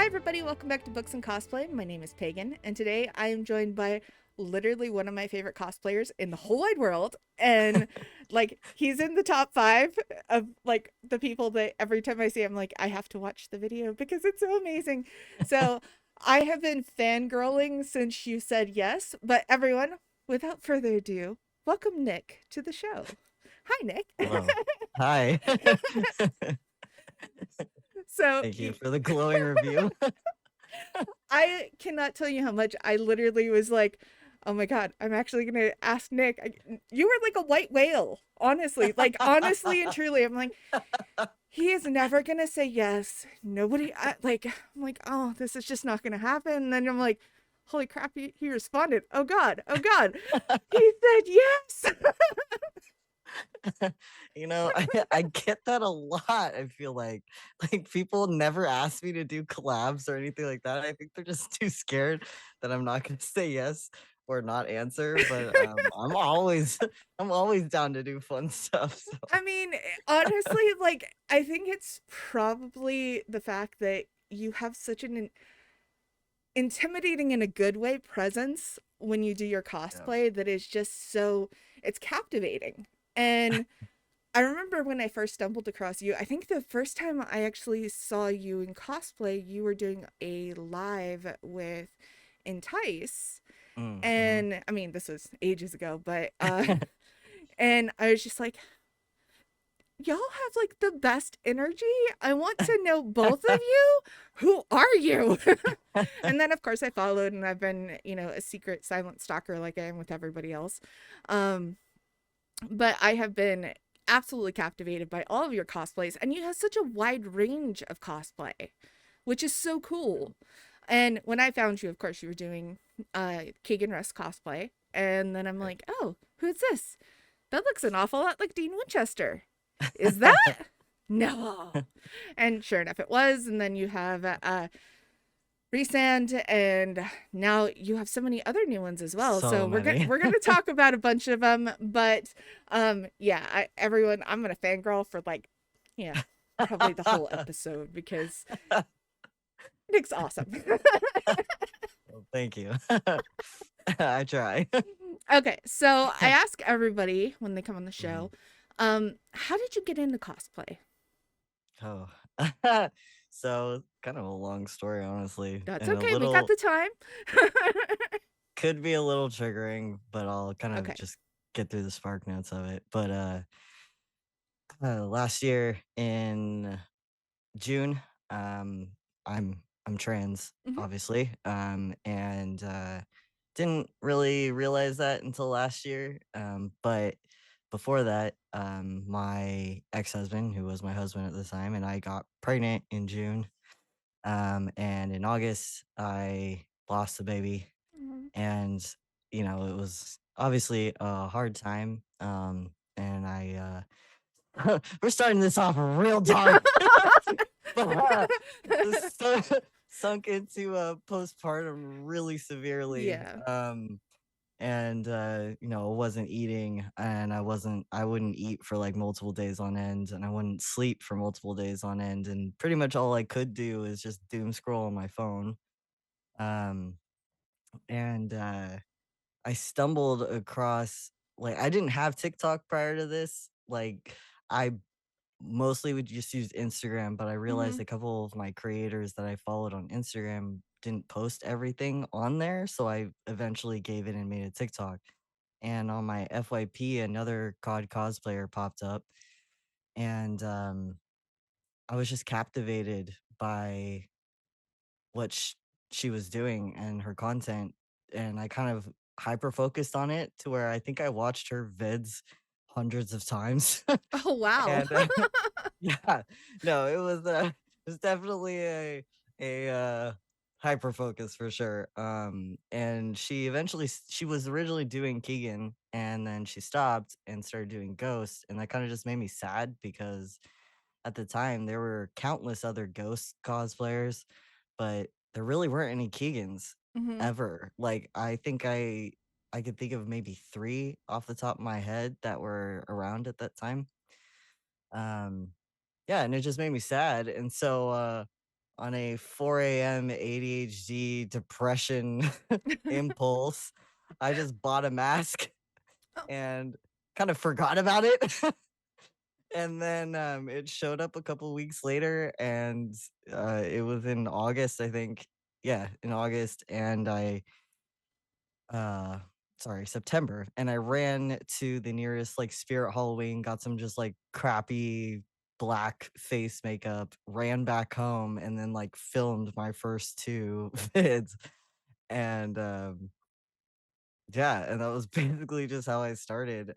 everybody, welcome back to Books and Cosplay. My name is Pagan, and today I am joined by literally one of my favorite cosplayers in the whole wide world. And he's in the top 5 of the people that every time I see him, I have to watch the video because it's so amazing. So I have been fangirling since you said yes. But everyone, without further ado, welcome Nick to the show. Hi, Nick. Hello. Hi. So Thank you for the glowing review. I cannot tell you how much I literally was like, oh my God, I'm actually going to ask Nick. You were like a white whale, honestly. Honestly and truly. I'm like, he is never going to say yes. Nobody, I'm like, oh, this is just not going to happen. And then I'm like, holy crap, he responded. Oh God. He said yes. I get that a lot. I feel like people never ask me to do collabs or anything like that. I think they're just too scared that I'm not going to say yes or not answer. But I'm always I'm always down to do fun stuff. So. I mean, honestly, I think it's probably the fact that you have such an intimidating in a good way presence when you do your cosplay that is just so, it's captivating. And I remember when I first stumbled across you, I think the first time I actually saw you in cosplay, you were doing a live with Entice. And I mean, this was ages ago, but and I was just like, y'all have the best energy. I want to know both of you. Who are you? And then of course I followed, and I've been, a secret silent stalker like I am with everybody else. But I have been absolutely captivated by all of your cosplays, and you have such a wide range of cosplay, which is so cool. And when I found you, of course, you were doing Keegan Russ cosplay, and then I'm like, oh, who's this? That looks an awful lot like Dean Winchester. Is that? No. And sure enough, it was. And then you have Rhysand, and now you have so many other new ones as well. So we're gonna talk about a bunch of them. But everyone, I'm gonna fangirl for probably the whole episode because Nick's awesome. Well, thank you. I try. Okay, so I ask everybody when they come on the show, how did you get into cosplay? Oh. So kind of a long story, honestly. That's And okay. We got the time. could be a little triggering, but I'll kind of Okay. just get through the spark notes of it. But last year in June, I'm trans, obviously, and didn't really realize that until last year. But before that, my ex-husband, who was my husband at the time, and I got pregnant in June. And in August, I lost the baby, and it was obviously a hard time. And I we're starting this off real dark. So, sunk into postpartum really severely. Yeah. And wasn't eating, and I wouldn't eat for like multiple days on end, and I wouldn't sleep for multiple days on end, and pretty much all I could do is just doom scroll on my phone. um and I stumbled across, I didn't have TikTok prior to this. I mostly would just use Instagram, but I realized a couple of my creators that I followed on Instagram didn't post everything on there, so I eventually gave it and made a TikTok. And on my FYP, another COD cosplayer popped up, and I was just captivated by what she was doing and her content, and I kind of hyper focused on it to where I think I watched her vids hundreds of times. Oh, wow. And yeah, no, it was definitely a hyper focus for sure. And she was originally doing Keegan, and then she stopped and started doing Ghost, and that kind of just made me sad because at the time there were countless other Ghost cosplayers, but there really weren't any Keegans ever. I think I could think of maybe 3 off the top of my head that were around at that time. Yeah, and it just made me sad. And so on a 4 a.m. ADHD depression impulse, I just bought a mask Oh, and kind of forgot about it. And then it showed up a couple weeks later, and it was in August, I think. Yeah, in August, and uh sorry, September, and I ran to the nearest like Spirit Halloween, got some just like crappy black face makeup, ran back home, and then like filmed my first two vids. And yeah, and that was basically just how I started.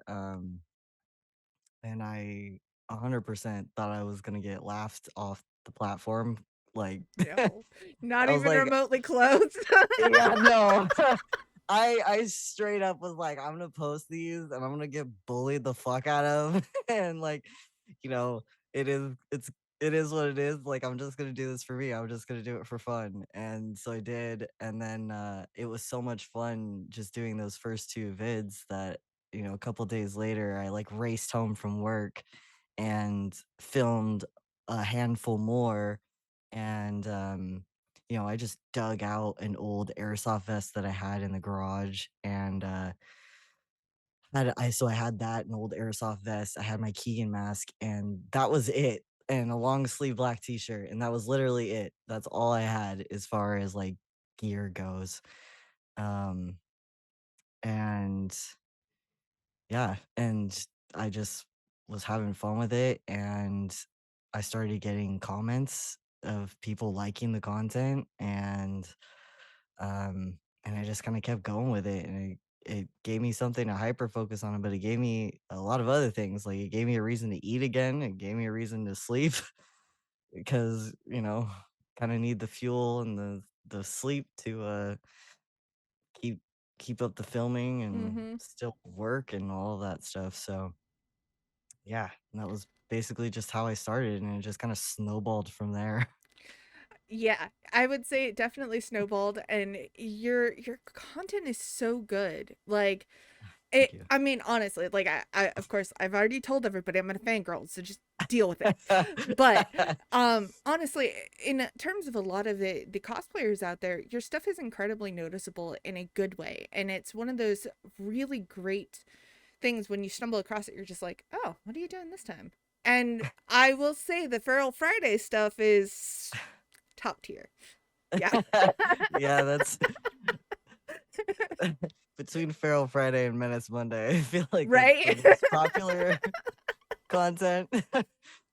And I 100% thought I was gonna get laughed off the platform. Like, no, not I was even like, remotely close. yeah, no. I straight up was like, I'm gonna post these and I'm gonna get bullied the fuck out of. And like, you know, it is it is what it is. Like, I'm just gonna do this for me. I'm just gonna do it for fun. And so I did. And then it was so much fun just doing those first two vids that, a couple days later I like raced home from work and filmed a handful more. And I just dug out an old airsoft vest that I had in the garage, and I had that, an old airsoft vest. I had my Keegan mask, and that was it. And a long sleeve black t-shirt, and that was literally it. That's all I had as far as like gear goes. Um and yeah, and I just was having fun with it, and I started getting comments of people liking the content, and I just kind of kept going with it, and it gave me something to hyper focus on, but it gave me a lot of other things. Like, it gave me a reason to eat again, it gave me a reason to sleep because, kind of need the fuel and the sleep to keep keep up the filming and hmm still work and all of that stuff. So yeah, and that was basically just how I started, and it just kind of snowballed from there. Yeah, I would say it definitely snowballed, and your content is so good. Like Thank it, you. I mean, honestly, like I of course I've already told everybody I'm a fangirl, so just deal with it. But honestly, in terms of a lot of the cosplayers out there, your stuff is incredibly noticeable in a good way, and it's one of those really great things when you stumble across it. You're just like, oh, what are you doing this time? And I will say the Feral Friday stuff is top tier. Yeah. Yeah, that's between Feral Friday and Menace Monday. I feel like that's Right. the most popular content.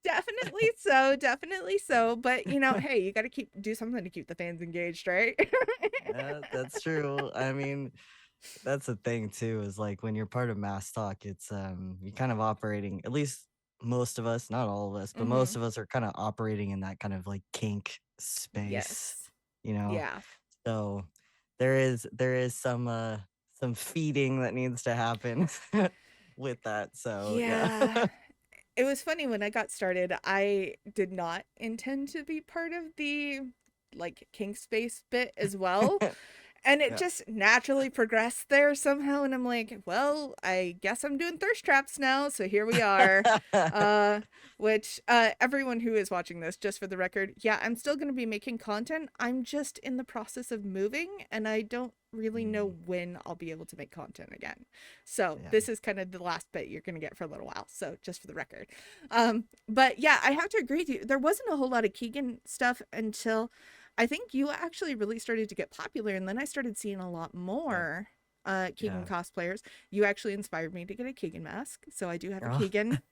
Definitely so, definitely so. But hey, you got to do something to keep the fans engaged, right? Yeah, that's true. I mean, that's the thing too, is like when you're part of Mass Talk, it's you're kind of operating, at least most of us, not all of us, but most Mhm. of us are kind of operating in that kind of like kink space, Yes. you know. Yeah. So there is some feeding that needs to happen with that. So yeah. Yeah. It was funny when I got started, I did not intend to be part of the like kink space bit as well. And it Yeah. just naturally progressed there somehow, and I'm like, well, I guess I'm doing thirst traps now, so here we are. uh which everyone who is watching this, just for the record, yeah, I'm still going to be making content. I'm just in the process of moving, and I don't really know Mm, when I'll be able to make content again. So yeah. this is kind of the last bit you're going to get for a little while, so just for the record. But yeah, I have to agree with you, there wasn't a whole lot of Keegan stuff until I think you actually really started to get popular, and then I started seeing a lot Yep. more Keegan Yeah. cosplayers. You actually inspired me to get a Keegan mask, so I do have a Oh, Keegan.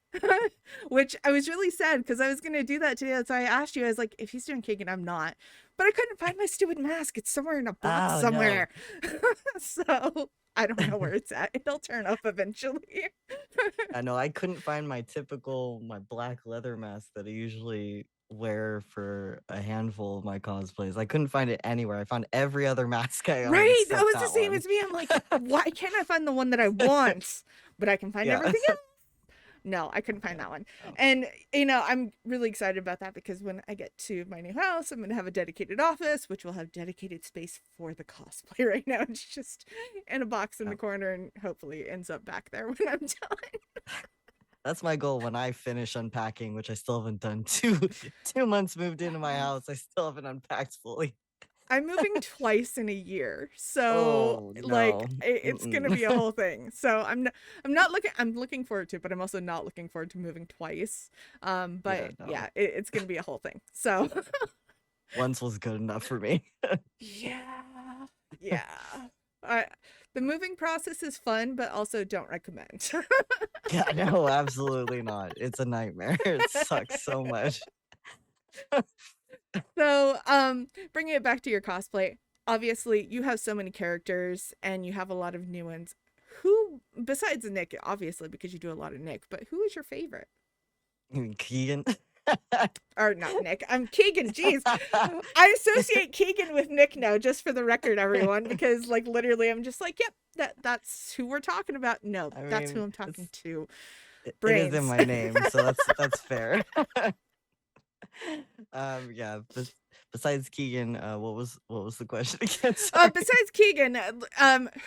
Which I was really sad because I was gonna do that today. So I asked you, I was like, if he's doing Keegan, I'm not. But I couldn't find my stupid mask. It's somewhere in a box oh no. somewhere. So I don't know where it's at. It'll turn up eventually. I know I couldn't find my black leather mask that I usually wear for a handful of my cosplays. I couldn't find it anywhere. I found every other mask I own Right? That except was the that same one. as me. I'm like, why can't I find the one that I want? But I can find Yeah. everything else. No, I couldn't find Yeah. that one. Oh. And I'm really excited about that because when I get to my new house, I'm going to have a dedicated office, which will have dedicated space for the cosplay. Right now, it's just in a box in Yeah. the corner and hopefully ends up back there when I'm done. That's my goal when I finish unpacking, which I still haven't done. 2 months moved into my house. I still haven't unpacked fully. I'm moving twice in a year, so Oh like no. it's gonna be a Mm-mm. whole thing. So I'm not looking. I'm looking forward to it, but I'm also not looking forward to moving twice. Yeah, But no. yeah, it's gonna be a whole thing. So Once was good enough for me. yeah, yeah. I, the moving process is fun, but also don't recommend. Yeah, no, absolutely not. It's a nightmare. It sucks so much. So, bringing it back to your cosplay, obviously you have so many characters and you have a lot of new ones. Who, besides Nick, obviously because you do a lot of Nick, but who is your favorite? Keegan. Or not Nick, I'm Keegan. Jeez, I associate Keegan with Nick now, just for the record, everyone, because like literally, I'm just like, yep, that's who we're talking about. No, I that's who mean, I'm talking to. it is in Brains. my name, so that's fair. Yeah. Besides Keegan, what was the question again? Sorry. Besides Keegan,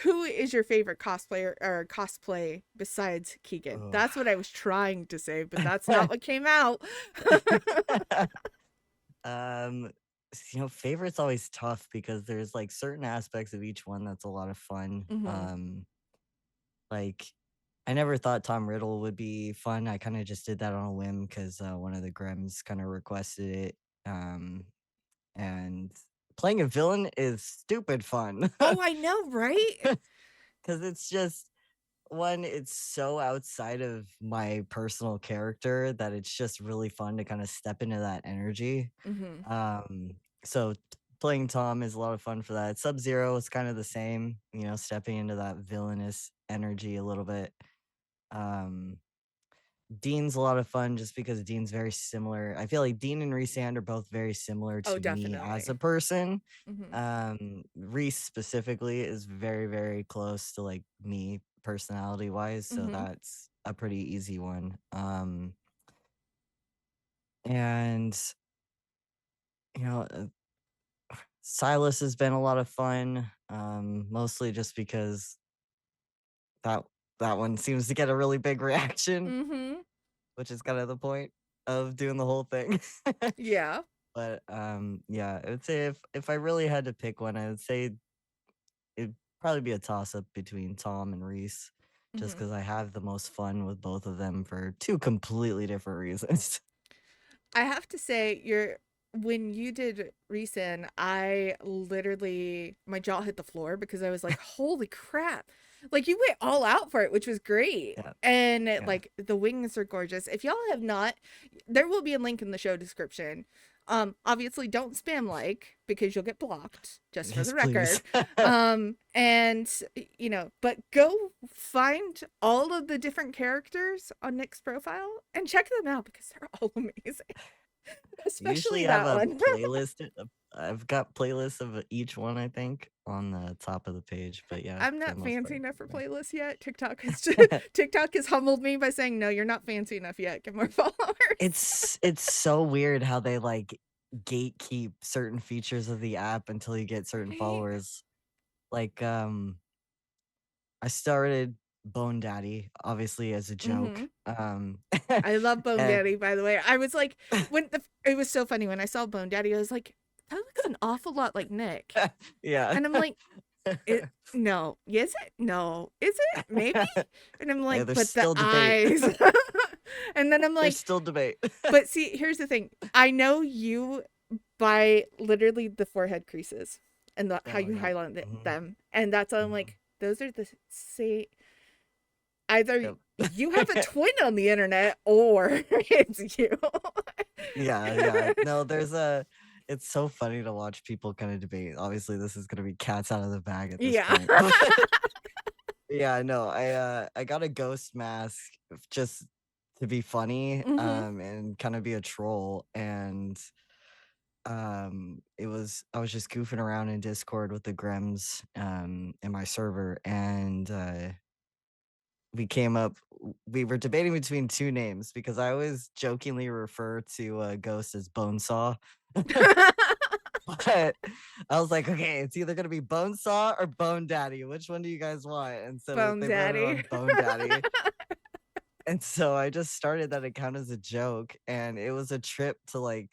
who is your favorite cosplayer or cosplay besides Keegan? Oh. That's what I was trying to say, but that's not what came out. um, favorite's always tough because there's like certain aspects of each one that's a lot of fun. Hmm. Like I never thought Tom Riddle would be fun. I kind of just did that on a whim because one of the Grems kind of requested it. Um, and playing a villain is stupid fun Oh, I know, right? because it's just one, it's so outside of my personal character that it's just really fun to kind of step into that energy. Hmm. Um, so playing Tom is a lot of fun for that. Sub Zero is kind of the same, stepping into that villainous energy a little bit. Um, Dean's a lot of fun just because Dean's very similar. I feel like Dean and Rhysand are both very similar Oh, to me as a definitely. person. Hmm. Rhys specifically is very, very close to like me personality wise, so Hmm. that's a pretty easy one. And you know, uh, Silas has been a lot of fun, mostly just because that that one seems to get a really big reaction, Hmm. which is kind of the point of doing the whole thing. Yeah. But yeah, I would say if I really had to pick one, I would say it'd probably be a toss up between Tom and Rhys, just Hmm. because I have the most fun with both of them for two completely different reasons. I have to say, when you did Recent, I literally my jaw hit the floor because I was like, "Holy crap!" Like you went all out for it, which was great. Yeah, And yeah. like the wings are gorgeous. If y'all have not, there will be a link in the show description. Obviously don't spam like because you'll get blocked, just for Yes, the please. record. And but go find all of the different characters on Nick's profile and check them out because they're all amazing. Usually Especially have that a one. playlist. I've got playlists of each one, I think, on the top of the page. But yeah, I'm for the not most fancy part. enough for Yeah. playlists yet. TikTok has humbled me by saying, "No, you're not fancy enough yet. Get more followers." It's so weird how they like gatekeep certain features of the app until you get certain Right? followers. Like I started Bone Daddy obviously as a joke. Mm-hmm. I love Bone And Daddy, by the way. I was like, it was so funny when I saw Bone Daddy. I was like, that looks an awful lot like Nick, yeah. and I'm like, it. No, is it? No, is it? Maybe. And I'm Yeah, like, there's but the still debate. eyes. And then I'm There's like, still debate. but see, here's the thing. I know you by literally the forehead creases and how Oh you yeah. highlight Hmm. them. And that's why I'm Hmm. like, those are the same. Either Yep. you have a twin on the internet or it's you. Yeah, yeah. No, it's so funny to watch people kind of debate. Obviously, this is gonna be cats out of the bag at this Yeah. point. Yeah, no, I got a ghost mask just to be funny, Hmm. and kind of be a troll. And I was just goofing around in Discord with the Grems in my server, and we came up we were debating between two names because I always jokingly refer to Ghost as Bonesaw. But I was like, okay, it's either gonna be Bonesaw or Bone Daddy. Which one do you guys want? And so Bone they voted Daddy. on Bone Daddy. And so I just started that account as a joke, and it was a trip to like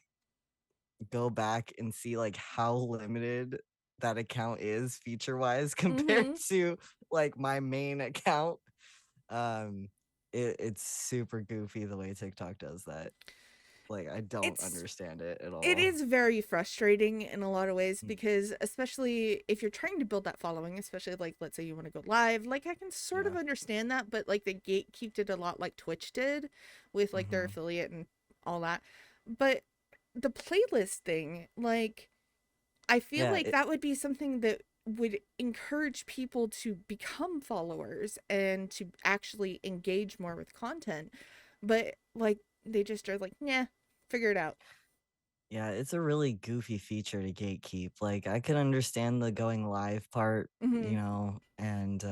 go back and see like how limited that account is feature wise compared Mhm. to like my main account. Um it's super goofy the way TikTok does that. Like I don't It's understand it at it all. is very frustrating in a lot of ways Mm. because especially if you're trying to build that following, especially like let's say you want to go live, like I can sort of Yeah. understand that, but like they gatekeeped it a lot like Twitch did with like their Hmm. affiliate and all that. But the playlist thing, like I feel Yeah, like that would be something that would encourage people to become followers and to actually engage more with content. But like they just are like, "Nah, figure it out." yeah, it's a really goofy feature to gatekeep. Like I can understand the going live part, Mhm. and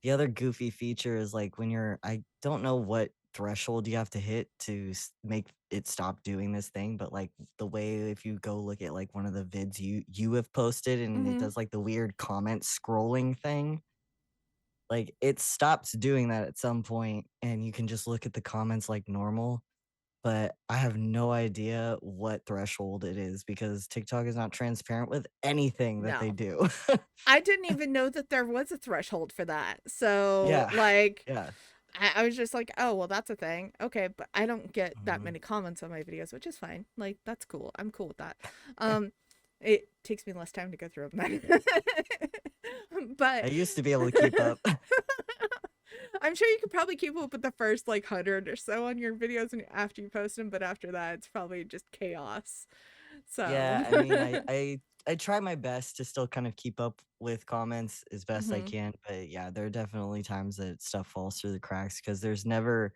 the other goofy feature is like when you're I don't know what threshold you have to hit to make it stop doing this thing, but like the way if you go look at like one of the vids you have posted and it Mhm. does like the weird comment scrolling thing, like it stops doing that at some point and you can just look at the comments like normal. But I have no idea what threshold it is because TikTok is not transparent with anything that they No. do. I didn't even know that there was a threshold for that. So, Yeah. like, Yeah. I was just like, oh, well, that's a thing. Okay, but I don't get that Mhm. many comments on my videos, which is fine. Like, that's cool. I'm cool with that. Um, it takes me less time to go through them then. I But used to be able to keep up. I'm sure you could probably keep up with the first like 100 or so on your videos and after you post them, but after that, it's probably just chaos. So, Yeah, I mean, I try my best to still kind of keep up with comments as best I hmm, can, but yeah, there are definitely times that stuff falls through the cracks because there's never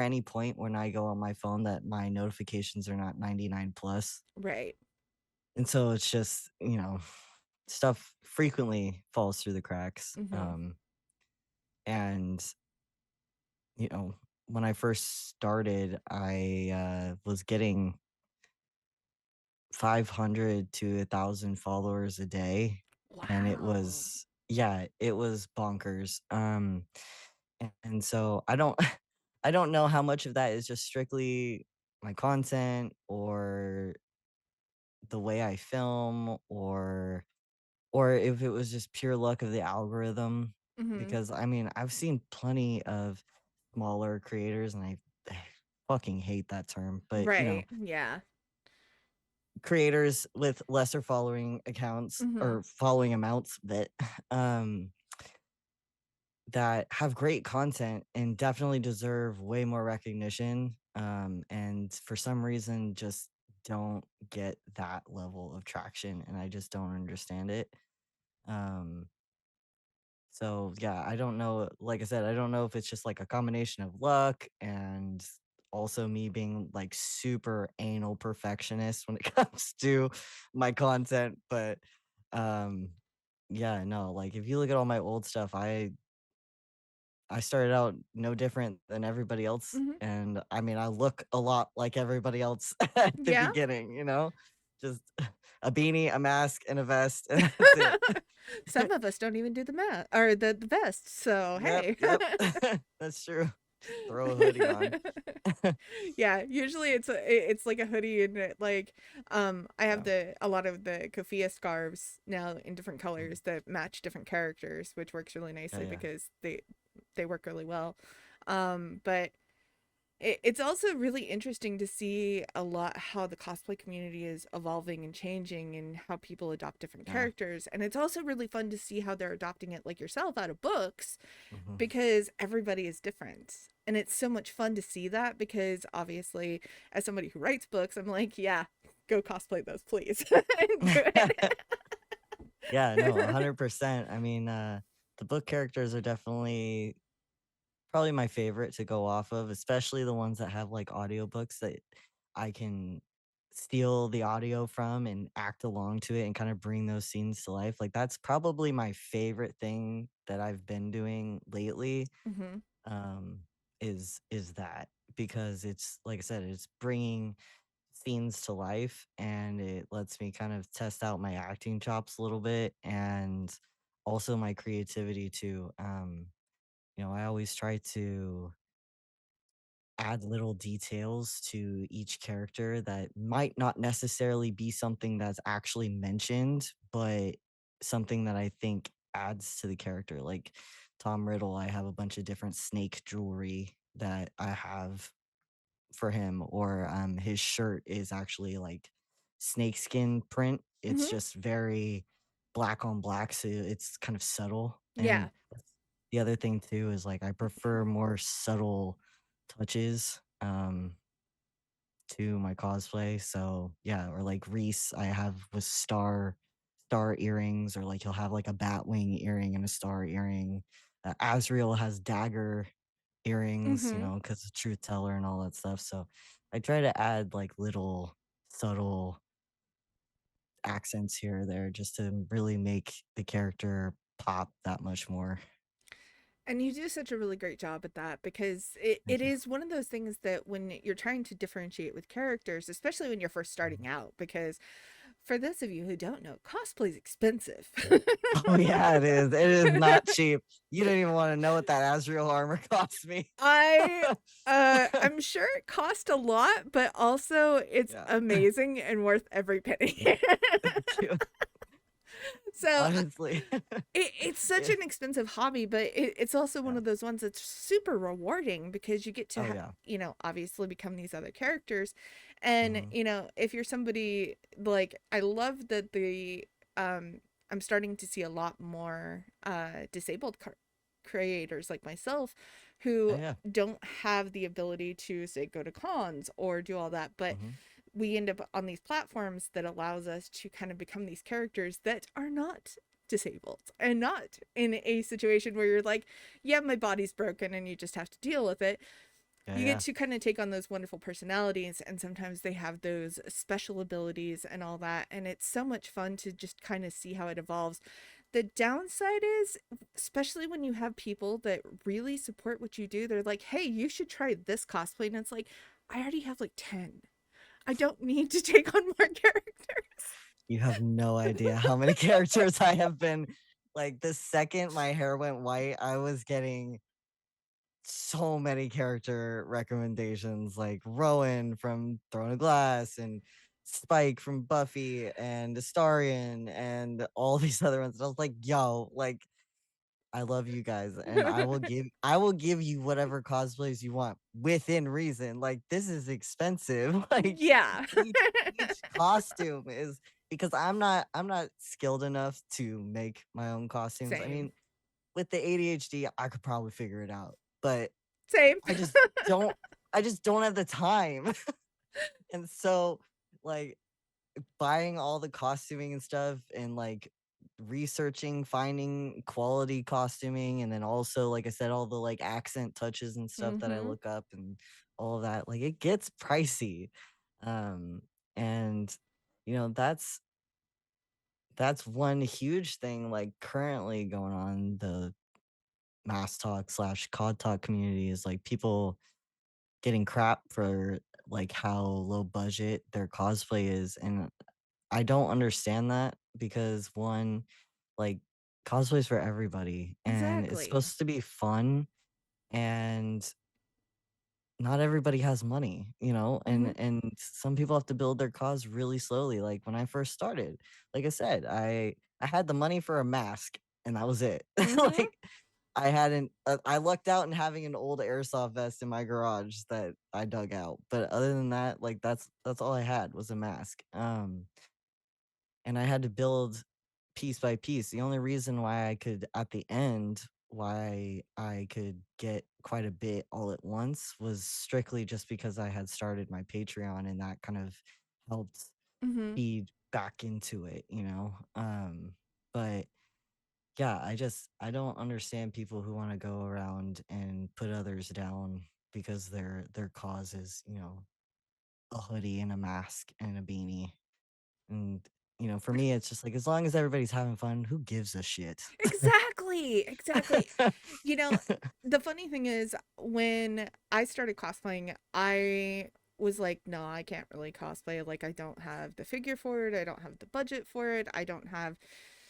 any point when I go on my phone that my notifications are not 99 plus. right. And so it's just, stuff frequently falls through the cracks. Hmm. And when I first started, I was getting 500 to 1,000 followers a day, and it Wow. was yeah, it was bonkers. And so I don't I don't know how much of that is just strictly my content or the way I film or if it was just pure luck of the algorithm Hmm. because I mean, I've seen plenty of smaller creators and I fucking hate that term, but Right. Yeah. creators with lesser following accounts Hmm. or following amounts that um that have great content and definitely deserve way more recognition and for some reason just don't get that level of traction and I just don't understand it. um So yeah, I don't know. Like I said, I don't know if it's just like a combination of luck and also me being like super anal perfectionist when it comes to my content. But um yeah, no, like if you look at all my old stuff, I started out no different than everybody else. Hmm. And I mean I look a lot like everybody else at the Yeah. beginning. Just a beanie, a mask, and a vest, and that's it. Some of us don't even do the math or the vest. So, Yep, hey. yep. That's true. Just throw a hoodie on. Yeah, usually it's like a hoodie and like I have Yeah. the a lot of the keffiyeh scarves now in different Mm. colors that match different characters, which works really Yeah, nicely yeah. because they work really well. But it's also really interesting to see a lot how the cosplay community is evolving and changing and how people adopt different Yeah. characters. And it's also really fun to see how they're adopting it like yourself out of books Mhm. because everybody is different. And it's so much fun to see that because obviously as somebody who writes books, I'm like, yeah, go cosplay those, please. Do Yeah, no, it. 100%. I mean, the book characters are definitely probably my favorite to go off of, especially the ones that have like audiobooks that I can steal the audio from and act along to it and kind of bring those scenes to life. Like that's probably my favorite thing that I've been doing lately. Hmm. um is that because it's like I said, it's bringing scenes to life and it lets me kind of test out my acting chops a little bit and also my creativity too. I always try to add little details to each character that might not necessarily be something that's actually mentioned, but something that I think adds to the character. Like Tom Riddle, I have a bunch of different snake jewelry that I have for him, or his shirt is actually like snakeskin print. It's Hmm. just very black on black, so it's kind of subtle. Yeah. And the other thing too is like I prefer more subtle touches to my cosplay. So yeah, or like Reese, I have with star earrings, or like he'll have like a bat wing earring and a star earring. Azriel has dagger earrings, Hmm. because of truth teller and all that stuff. So I try to add like little subtle accents here or there just to really make the character pop that much more. And you do such a really great job at that because it Thank you. is one of those things that when you're trying to differentiate with characters, especially when you're first starting out, because for those of you who don't know, cosplay is expensive. Oh yeah, it is. It is not cheap. You don't even want to know what that Azrael armor cost me. I I'm sure it cost a lot, but also it's Yeah. amazing and worth every penny. Thank you. So Honestly. it's such Yeah. an expensive hobby, but it's also one Yeah. of those ones that's super rewarding because you get to Oh yeah. obviously become these other characters. And Mhm. if you're somebody like, I love that the um I'm starting to see a lot more disabled creators like myself Oh who yeah. don't have the ability to, say, go to cons or do all that, but Mhm. we end up on these platforms that allows us to kind of become these characters that are not disabled and not in a situation where you're like, yeah, my body's broken and you just have to deal with it. Yeah, You get yeah. to kind of take on those wonderful personalities, and sometimes they have those special abilities and all that, and it's so much fun to just kind of see how it evolves. The downside is, especially when you have people that really support what you do, they're like, hey, you should try this cosplay, and it's like, I already have like 10. I don't need to take on more characters. You have no idea how many characters I have been. Like the second my hair went white, I was getting so many character recommendations, like Rowan from Throne of Glass and Spike from Buffy and Astarion and all these other ones. And I was like, yo, like I love you guys, and I will give you whatever cosplays you want within reason. Like this is expensive. Like Yeah. each each costume is, because I'm not skilled enough to make my own costumes. I Same. mean, with the ADHD, I could probably figure it out, but Same. I just don't I just don't have the time. And so like buying all the costuming and stuff, and like researching, finding quality costuming, and then also like I said, all the like accent touches and stuff that I Mm-hmm. look up and all of that, like it gets pricey. Um and that's one huge thing like currently going on the mass talk slash cod talk community, is like people getting crap for like how low budget their cosplay is. And I don't understand that, because one, like cosplay's for everybody and it's Exactly. supposed to be fun, and not everybody has money, Mm-hmm. and some people have to build their cause really slowly. Like when I first started, like I said, I had the money for a mask and that was it. Mm-hmm. Like I lucked out in having an old airsoft vest in my garage that I dug out. But other than that, like that's all I had was a mask. And I had to build piece by piece. The only reason why I could, at the end, why I could get quite a bit all at once was strictly just because I had started my Patreon, and that kind of helped Mm-hmm. feed back into it. But yeah, I don't understand people who want to go around and put others down because their cause is, a hoodie and a mask and a beanie. And, for me, it's just like, as long as everybody's having fun, who gives a shit? Exactly. Exactly. You know, the funny thing is, when I started cosplaying, I was like, no, I can't really cosplay. Like, I don't have the figure for it. I don't have the budget for it. I don't have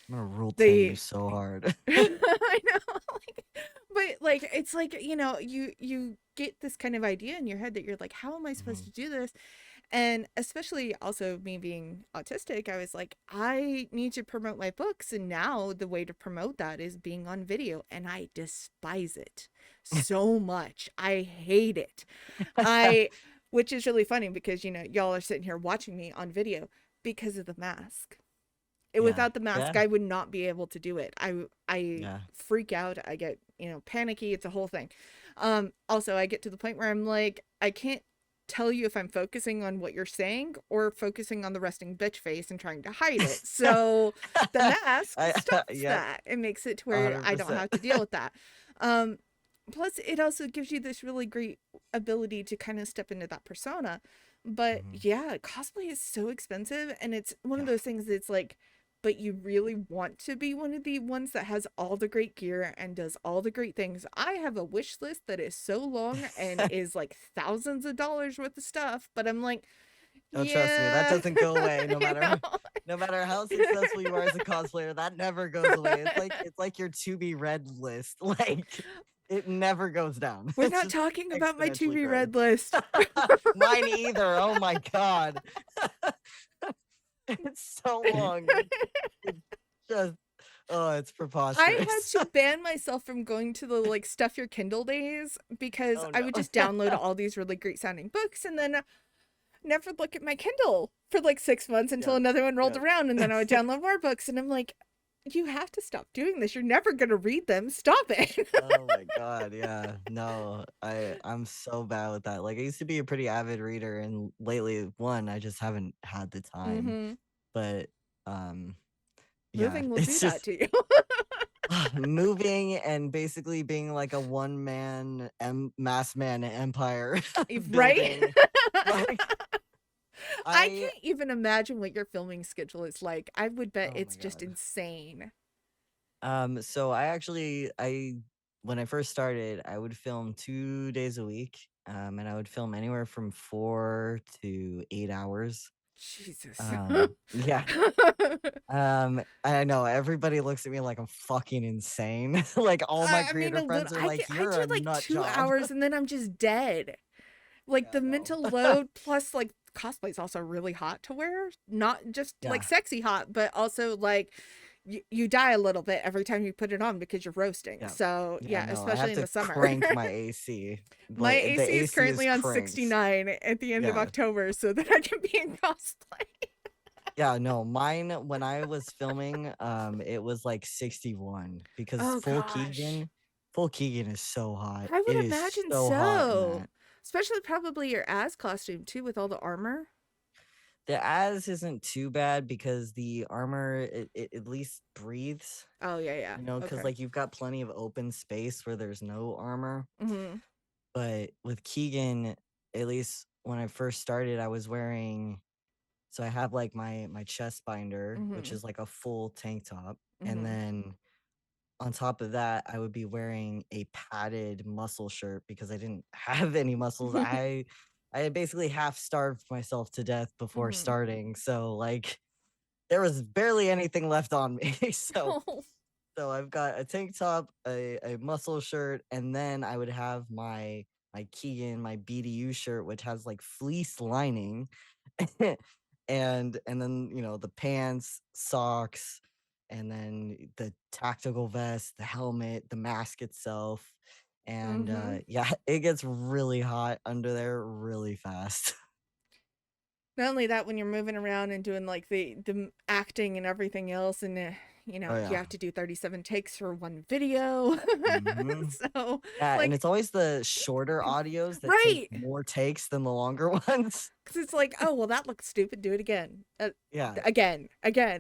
I'm gonna rule 10 you The so hard. I know, like, but like it's like you get this kind of idea in your head that you're like, how am I supposed Mhm. to do this? And especially also me being autistic, I was like, I need to promote my books. And now the way to promote that is being on video. And I despise it so much. I hate it. I, which is really funny because, y'all are sitting here watching me on video because of the mask. Yeah. Without the mask, Yeah. I would not be able to do it. I Yeah. freak out. I get, panicky. It's a whole thing. Also, I get to the point where I'm like, I can't tell you if I'm focusing on what you're saying or focusing on the resting bitch face and trying to hide it. So the mask I stops yep, that. It makes it to where I don't 100%. have to deal with that. Um, Plus, it also gives you this really great ability to kind of step into that persona. But Mhm. yeah, cosplay is so expensive, and it's one of Yeah. those things that's like, but you really want to be one of the ones that has all the great gear and does all the great things. I have a wish list that is so long and is like thousands of dollars worth of stuff, but I'm like, Oh, trust me, that yeah, doesn't go away no I matter know. no matter how successful you are as a cosplayer, that never goes away. It's like your to be read list. Like it never goes down. We're It's not just talking about my to exponentially be grows. read list. Mine either. Oh my god. It's so long. It's just it's I had preposterous. to ban myself from going to the like stuff your Kindle days because Oh I no. would just download all these really great sounding books and then never look at my Kindle for like 6 months until Yep. another one rolled Yep. around, and then I would download more books. And I'm like, you have to stop doing this. You're never going to read them. Stop it. Oh my god, yeah. No, I'm so bad with that. Like I used to be a pretty avid reader and lately one I just haven't had the time. Mm-hmm. But um yeah, Moving will do it's that just to you. moving and basically being like a one man mass man empire Right? building. Like I I can't even imagine what your filming schedule is like. I would bet oh my it's just god. insane. So I when I first started, I would film 2 days a week. And I would film anywhere from 4 to 8 hours. Jesus. Yeah. I know everybody looks at me like I'm fucking insane. Like all my I mean, creator a little. friends are like, I "You're do a like nut two job." hours and then I'm just dead. Like Yeah, the no. mental load plus like cosplay is also really hot to wear, not just like Yeah. sexy hot, but also like you die a little bit every time you put it on because you're roasting. Yeah. So Yeah, yeah, no, I have especially in to the summer. crank my AC. My Like the AC is AC is currently on cranked. 69 at the end of Yeah. October so that I can be in cosplay. Yeah, no, mine when I was filming, it was like 61 because Oh gosh. Full Keegan is so hot. I It would is imagine so hot in so. that. Especially probably your Az costume too with all the armor. The as isn't too bad because the armor it at least breathes, Oh yeah, yeah. because Okay. like you've got plenty of open space where there's no armor. Mhm. But with Keegan, at least when I first started, I was wearing so I have like my chest binder, which Mhm. is like a full tank top, and Mhm. then on top of that, I would be wearing a padded muscle shirt because I didn't have any muscles. I had basically half starved myself to death before Mhm. starting, so like there was barely anything left on me. So Oh. so I've got a tank top, a muscle shirt, and then I would have my Keegan, my BDU shirt, which has like fleece lining, and then the pants, socks, and then the tactical vest, the helmet, the mask itself, and Mhm. yeah, it gets really hot under there really fast. Not only that, when you're moving around and doing like the acting and everything else, and Oh you yeah. have to do 37 takes for one video. Hmm. So Yeah, and like, it's always the shorter audios that take right? more takes than the longer ones. Because it's like, oh well, that looks stupid. Do it again. Yeah. Again,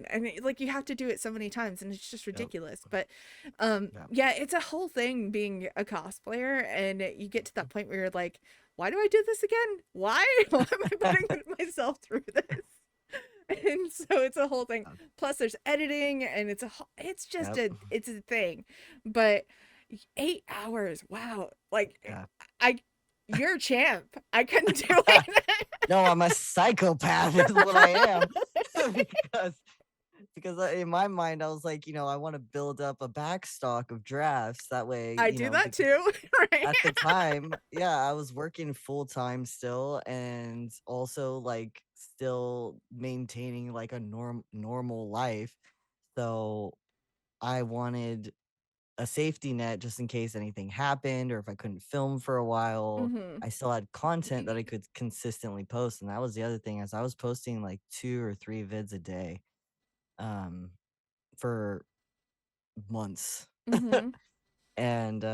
and like you have to do it so many times, and it's just Yep. ridiculous. But Yeah. yeah, it's a whole thing being a cosplayer, and you get to that point where you're like, why do I do this again? Why? Why am I putting myself through this? And so it's a whole thing. Plus, there's editing, and it's just Yep. it's a thing. But 8 hours, wow! Like Yeah. I, you're a champ. I couldn't do it. No, I'm a psychopath is what I am. because because in my mind I was like, I want to build up a backstock of drafts. That way, I do that because too, right? at the time, yeah, I was working full time still, and also like still maintaining like a normal life. So I wanted a safety net just in case anything happened or if I couldn't film for a while. Mhm. I still had content that I could consistently post. And that was the other thing, as I was posting like 2 or 3 vids a day um for months. Mhm. And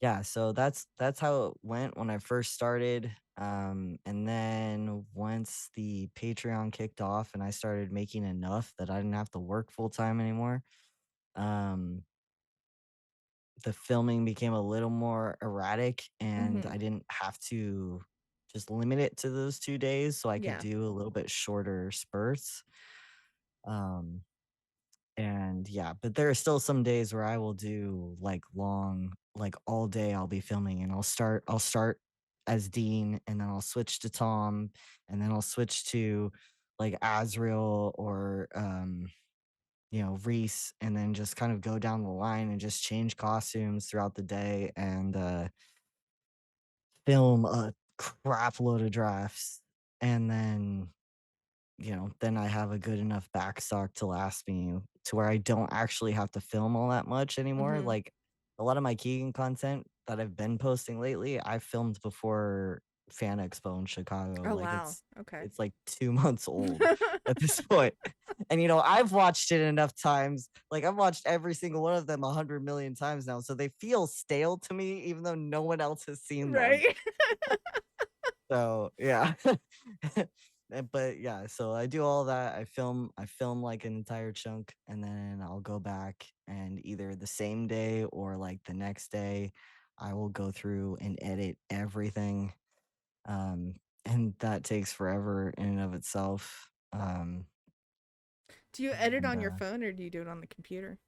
yeah, so that's how it went when I first started. And then once the Patreon kicked off and I started making enough that I didn't have to work full time anymore, um, the filming became a little more erratic and I Mhm. didn't have to just limit it to those 2 days so I could Yeah. do a little bit shorter spurts. Um, And yeah, but there are still some days where I will do like long, like all day I'll be filming and I'll start as Dean and then I'll switch to Tom and then I'll switch to like Azriel or Reese and then just kind of go down the line and just change costumes throughout the day and film a crap load of drafts. And then I have a good enough backstock to last me to where I don't actually have to film all that much anymore. Mhm. Like a lot of my Keegan content that I've been posting lately, I filmed before Fan Expo in Chicago. Oh, Like wow. it's Okay. it's like 2 months old at this point. And I've watched it enough times. Like I've watched every single one of them 100 million times now. So they feel stale to me, even though no one else has seen them. Right. So yeah. But yeah, so I do all that. I film like an entire chunk and then I'll go back and either the same day or like the next day I will go through and edit everything. Um and that takes forever in and of itself. Do you edit And on your phone or do you do it on the computer?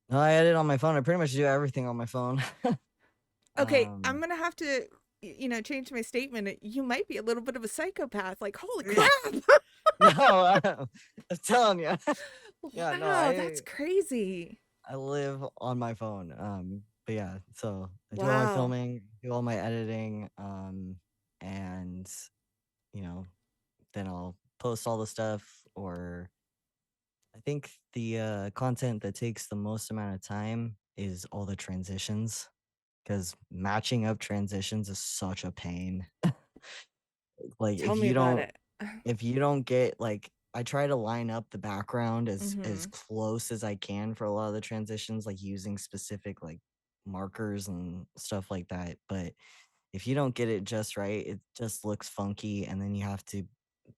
no, I edit on my phone. I pretty much do everything on my phone. Okay, I'm um gonna have to, change my statement. You might be a little bit of a psychopath. Like, holy yeah, crap! no, I'm telling you. Yeah, no, Wow, that's crazy. I live on my phone. But yeah, so I do all my Wow. filming, do all my editing, and you know, then I'll post all the stuff. Or I think the content that takes the most amount of time is all the transitions, because matching up transitions is such a pain. Like Tell me about it. if you don't get like I try to line up the background as Mhm. close as I can for a lot of the transitions, like using specific like markers and stuff like that. But if you don't get it just right, it just looks funky, and then you have to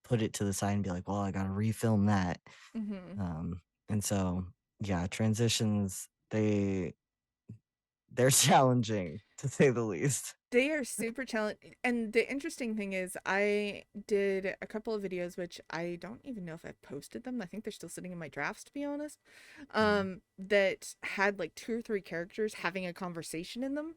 put it to the side and be like, "Well, I got to refilm that." Mhm. Um, and so yeah, transitions they're challenging to say the least. They are super challenging. And the interesting thing is, I did a couple of videos, which I don't even know if I've posted them. I think they're still sitting in my drafts, to be honest. Mm, That had like two or three characters having a conversation in them.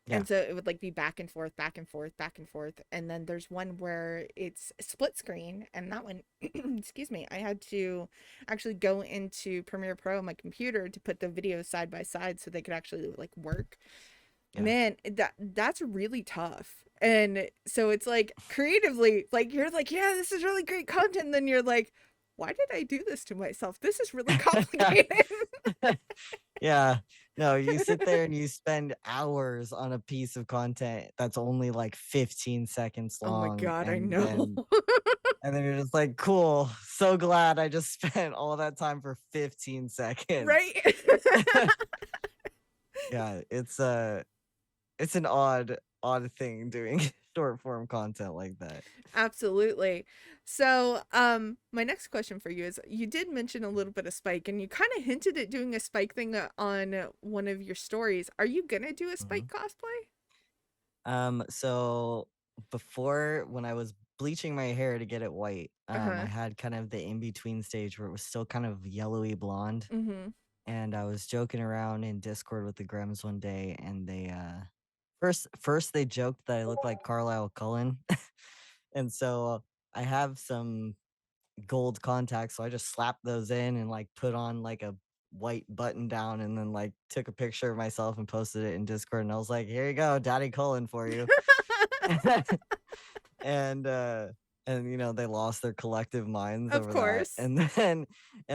yeah, And so it would like be back and forth, back and forth, back and forth. And then there's one where it's split screen. And that one, excuse me, I had to actually go into Premiere Pro on my computer to put the videos side by side so they could actually like work. yeah. Man, that's really tough. And so it's like creatively, like you're like, yeah, this is really great content. And then you're like, why did I do this to myself? This is really complicated. Yeah. No, you sit there and you spend hours on a piece of content that's only like 15 seconds Oh my long, God, I and know. then you're just like, "Cool. So glad I just spent all that time for 15 seconds." Right? Yeah, it's an odd thing doing short form content like that. Absolutely. So, my next question for you is you did mention a little bit of Spike and you kind of hinted at doing a Spike thing on one of your stories. Are you gonna do a Spike Mhm. cosplay? So before, when I was bleaching my hair to get it white, I Uh-huh. had kind of the in between stage where it was still kind of yellowy blonde. Mm-hmm. And I was joking around in Discord with the Grems one day, and they first they joked that I look like Carlisle Cullen, and so I have some gold contacts, so I just slapped those in and like put on like a white button down and then like took a picture of myself and posted it in Discord and I was like, here you go, Daddy Cullen for you. and you know they lost their collective minds Of over that course. and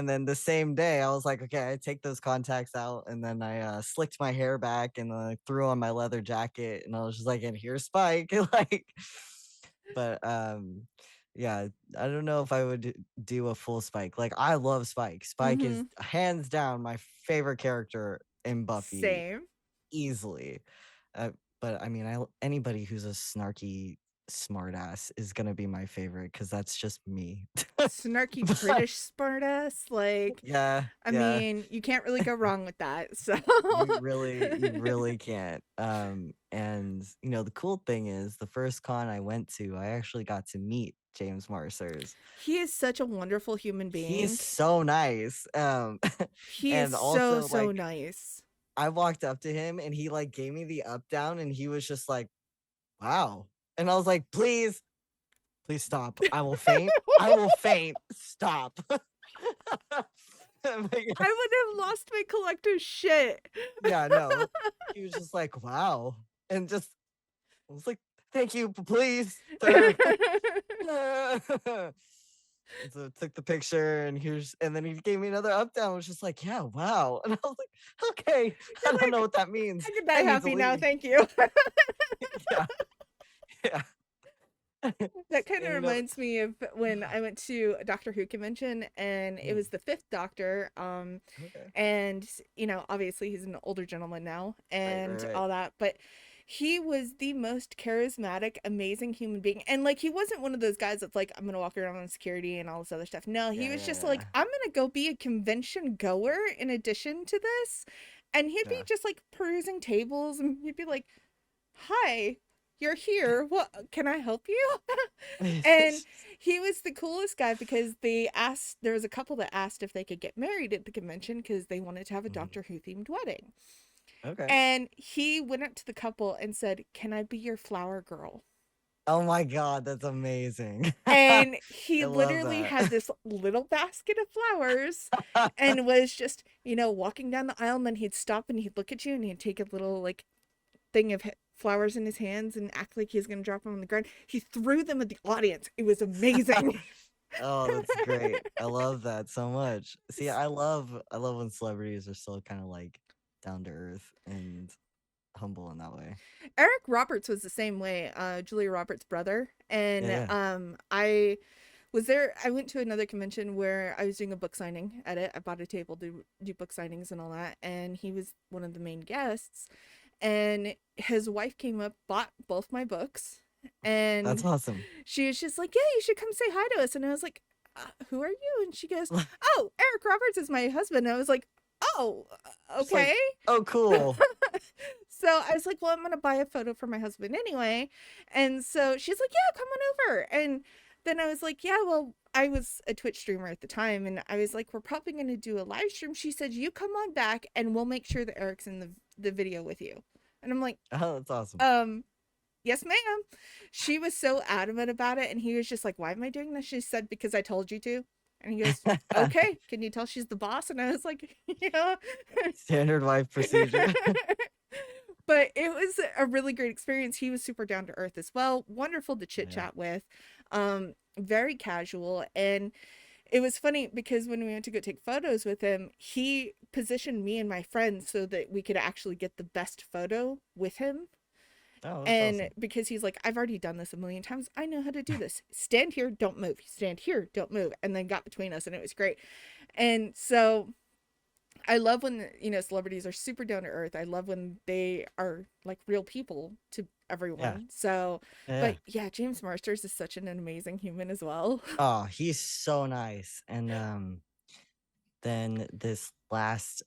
then the same day I was like, okay, I take those contacts out and then I slicked my hair back and then I threw on my leather jacket and I was just like, and here's Spike. Like, but yeah, I don't know if I would do a full Spike. Like, I love Spike. Spike is Mhm. hands down my favorite character in Buffy, Same. easily. But I mean, anybody who's a snarky smartass is gonna be my favorite because that's just me. Snarky But British smartass, like, yeah, I yeah, mean, you can't really go wrong with that. So you really can't. And you know, the cool thing is, the first con I went to, I actually got to meet James Marsters. he is such a wonderful human He's being. so nice. He is And so, also so like nice. I walked up to him and he like gave me the up down and he was just like, wow. And I was like, please stop. I will faint. I will faint. Stop. But yeah, I would have lost my collector's shit. yeah, no. He was just like, wow. And just I was like, thank you, please, sir. And so I took the picture and then he gave me another up down. I was just like, yeah, wow. And I was like, okay, I You're don't know like, what that means. I could I die need to happy now, leave. thank you. Yeah, yeah. That kind of And reminds me of when I went to a Doctor Who convention and it mm, was the fifth Doctor. okay. And, obviously he's an older gentleman now Right, and right, right. all that, but he was the most charismatic, amazing human being. And like, he wasn't one of those guys that's like, I'm going to walk around on security and all this other stuff. No, he Yeah, was yeah, just yeah. like, I'm going to go be a convention goer in addition to this. And he'd be Yeah. just like perusing tables and he'd be like, hi, you're here. What can I help you? And he was the coolest guy because there was a couple that asked if they could get married at the convention because they wanted to have a Mhm. Doctor Who themed wedding. Okay. And he went up to the couple and said, "Can I be your flower girl?" Oh my god, that's amazing. And I he love literally that. had this little basket of flowers and was just, walking down the aisle and then he'd stop and he'd look at you and he'd take a little like thing of flowers in his hands and act like he's going to drop them on the ground. He threw them at the audience. It was amazing. Oh, that's great. I love that so much. See, I love when celebrities are still kind of like down to earth and humble in that way. Eric Roberts was the same way, Julia Roberts' brother. Yeah, And yeah. I went to another convention where I was doing a book signing at it. I bought a table to do book signings and all that. And he was one of the main guests. And his wife came up, bought both my books. That's And awesome. she was just like, yeah, you should come say hi to us. And I was like, who are you? And she goes, oh, Eric Roberts is my husband. And I was like, oh, Just like, okay. oh, cool. So I was like, well, I'm going to buy a photo for my husband anyway. And so she's like, yeah, come on over. And then I was like, yeah, well, I was a Twitch streamer at the time. And I was like, we're probably going to do a live stream. She said, you come on back and we'll make sure that Eric's in the video with you. And I'm like, Oh, that's awesome. yes, ma'am. She was so adamant about it. And he was just like, why am I doing this? She said, because I told you to. And he goes, okay, can you tell she's the boss? And I was like, yeah. Standard wife procedure. But it was a really great experience. He was super down to earth as well. Wonderful to chit Yeah. chat with. Very casual. And it was funny because when we went to go take photos with him, he positioned me and my friends so that we could actually get the best photo with him. Oh, that's And awesome. because he's like, I've already done this a million times. I know how to do this. Stand here, don't move. Stand here, don't move. And then got between us, and it was great. And so I love when, celebrities are super down to earth. I love when they are like real people to Yeah. everyone. So, Yeah, yeah. but yeah, James Marsters is such an amazing human as well. Oh, he's so nice. And then this last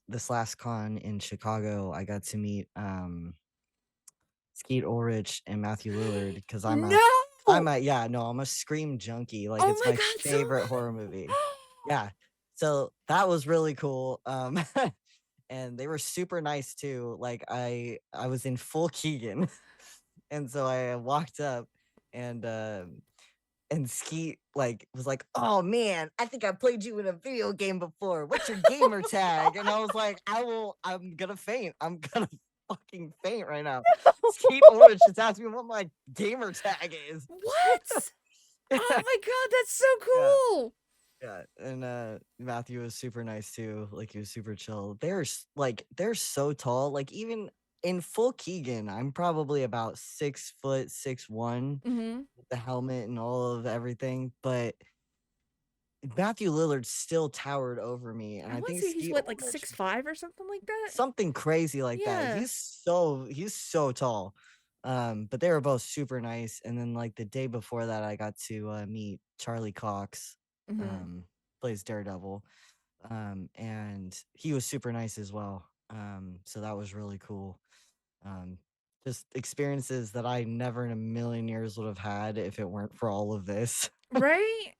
con in Chicago, I got to meet Skeet Ulrich and Matthew Lillard because No! I'm a Scream junkie. Like, Oh it's my my God, so favorite horror movie. Yeah. So that was really cool. And they were super nice too. Like, I was in full Keegan. And so I walked up and and Skeet like was like, "Oh man, I think I played you in a video game before. What's your gamer tag?" And I was like, I'm gonna faint. I'm gonna fucking faint right now. Skeet Ulrich just asked me what my gamer tag is. What? Oh my god, that's so Yeah. cool. Yeah, and Matthew was super nice too. Like he was super chill. They're so tall. Like even in full Keegan, I'm probably about 6 foot 6'1" Mhm. with the helmet and all of everything. But Matthew Lillard still towered over me, and I I want to think say he's Ski what, like Ulrich 6'5" or something like that? something crazy like that. Yeah. He's so tall. But they were both super nice. And then like the day before that, I got to meet Charlie Cox, Mhm. um, plays Daredevil. And he was super nice as well. So that was really cool. Um, just experiences that I never in a million years would have had if it weren't for all of this. Right?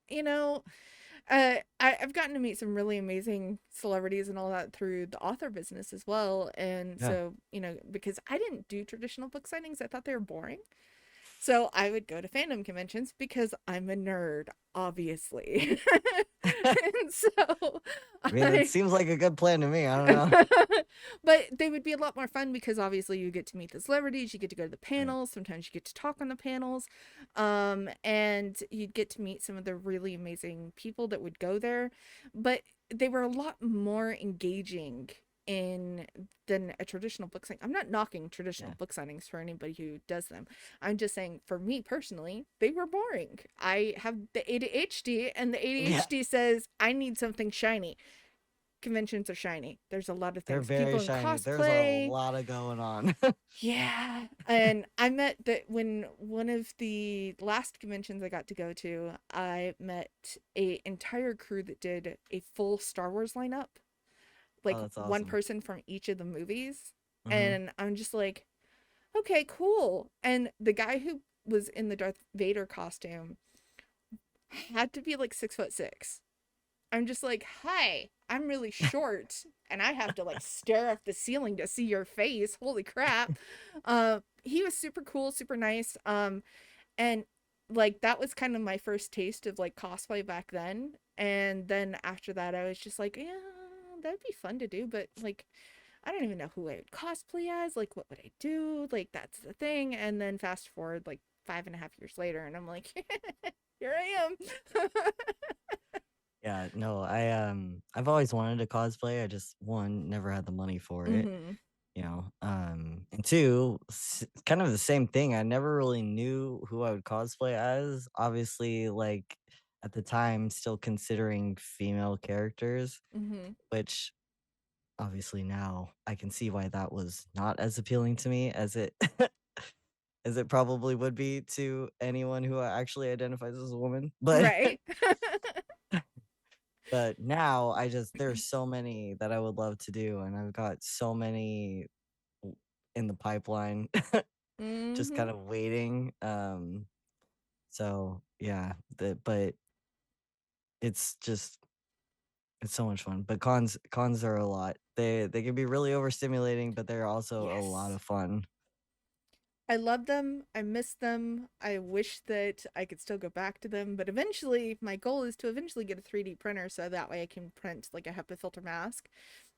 I've gotten to meet some really amazing celebrities and all that through the author business as well. And Yeah. so, because I didn't do traditional book signings, I thought they were boring. So I would go to fandom conventions because I'm a nerd, obviously. And so I mean, it I seems like a good plan to me. I don't know. but they would be a lot more fun because obviously you get to meet the celebrities, you get to go to the Right. panels, sometimes you get to talk on the panels, and you'd get to meet some of the really amazing people that would go there. But they were a lot more engaging in than a traditional book signing. I'm not knocking traditional Yeah. book signings for anybody who does them. I'm just saying for me personally, they were boring. I have the ADHD and the Yeah. ADHD says I need something shiny. Conventions are shiny. There's a lot of They're things. very People in shiny. There's a cosplay. lot of going on. Yeah. And I met that when one of the last conventions I got to go to, I met a entire crew that did a full Star Wars lineup, like Oh, that's one awesome. person from each of the movies. Hmm. And I'm just like, okay, cool. And the guy who was in the Darth Vader costume had to be like 6'6". I'm just like, hi, I'm really short and I have to like stare up the ceiling to see your face. Holy crap. He was super cool, super nice. And like that was kind of my first taste of like cosplay back then. And then after that, I was just like, yeah, that'd be fun to do, but like I don't even know who I would cosplay as. Like, what would I do? Like, that's the thing. And then fast forward like 5.5 years later, and I'm like, here I am. Yeah, no, I've always wanted to cosplay. I just one never had the money for it, Mm-hmm. and two, kind of the same thing. I never really knew who I would cosplay as. Obviously, like at the time, still considering female characters, Mm-hmm. which obviously now I can see why that was not as appealing to me as it as it probably would be to anyone who actually identifies as a woman. But Right. but now there's so many that I would love to do, and I've got so many in the pipeline, just Mm-hmm. kind of waiting. So yeah, but it's just it's so much fun. But cons are a lot. They can be really overstimulating, but they're also a lot Yes. of fun. I love them. I miss them. I wish that I could still go back to them, but eventually, my goal is to eventually get a 3D printer so that way I can print like a HEPA filter mask.